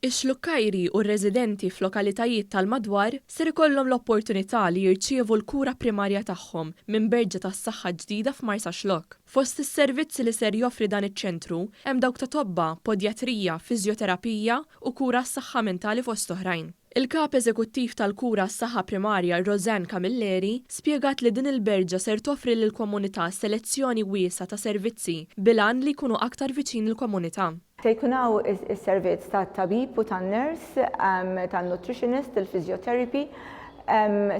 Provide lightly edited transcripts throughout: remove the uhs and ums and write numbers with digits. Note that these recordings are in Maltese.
Ix-xlukkajri u r-residenti f'lokalitajiet tal-madwar ser ikollhom l-opportunità li jirċievu l-kura primarja tagħhom minn berġa tas-saħħa ġdida f'Marsa Xlokk. Fost is-servizzi li ser joffri dan iċ-ċentru hemm dawk ta' tobba, podjatrija, fiżjoterapija u kura s-saħħa mentali fost oħrajn. Il-kap eżekuttiv tal-kura s-saħħa primarja Roseanne Camilleri spjegat li din il-berġa ser toffri lill-komunità selezzjoni wiesa ta' servizzi bilan li jkunu aktar viċin il-komunità. Se jkunaw is-servizz tat-tabib u tan-nurs, tan-nutritionist, il-physiotherapy,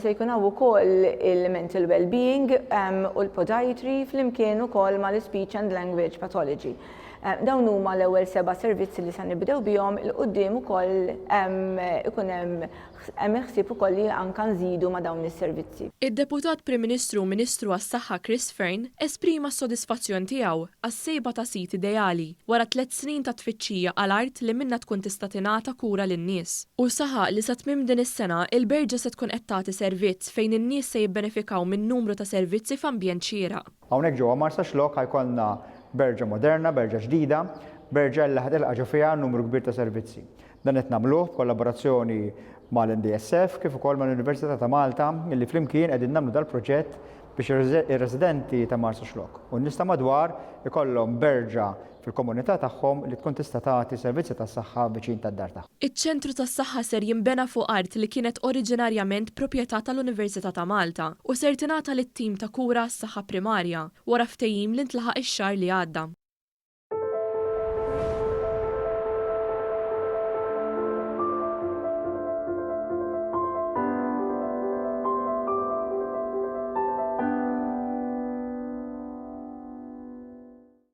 se jkunaw ukoll il-mental well-being u l-podiatry flimkien ukoll mal-speech and language pathology. Dawn huma l-ewwel 7 servizzi li se nibdew bihom il-qudiem ukoll ikun hemm ħsieb ukoll li anke nżidu ma' dawn is-servizzi. Id-Deputat Prim Ministru u Ministru għas-Saħħa Chris Fearn esprima s-sodisfazzjon tiegħu għas-sejba ta' sit ideali wara 3 snin ta' tfittxija għal art li minnha tkun tista' tingħata kura lin-nies. U saħaq li sa tmiem din is-sena il-berġa se tkun qed tagħti servizz fejn in-nies se jibbenefikaw minn numru ta' servizzi f'ambjent xieraq. Hawnhekk ġewwa Marsa Xlokk ħajkollna berġa moderna, berġa ġdida, berġa li ħatilqa' fiha numru kbir ta' servizzi. Dan qed nagħmluh b'kollaborazzjoni mal-NDSF kif ukoll mal-Università ta' Malta illi flimkien qegħdin nagħmlu dal-proġett biex ir-residenti ta' Marsa Xlokk u n-nies ta' madwar ikollhom berġa fil-komunità tagħhom li tkun tista' tagħti servizzi tas-saħħa viċin tad-dar tagħhom. Iċ-ċentru tas-saħħa ser jinbena fuq art li kienet oriġinarjament proprjetà tal-Università ta' Malta u ser tingħata lit-tim ta' kura s-saħħa primarja wara ftehim li ntlaħaq ix-xahar li għadda.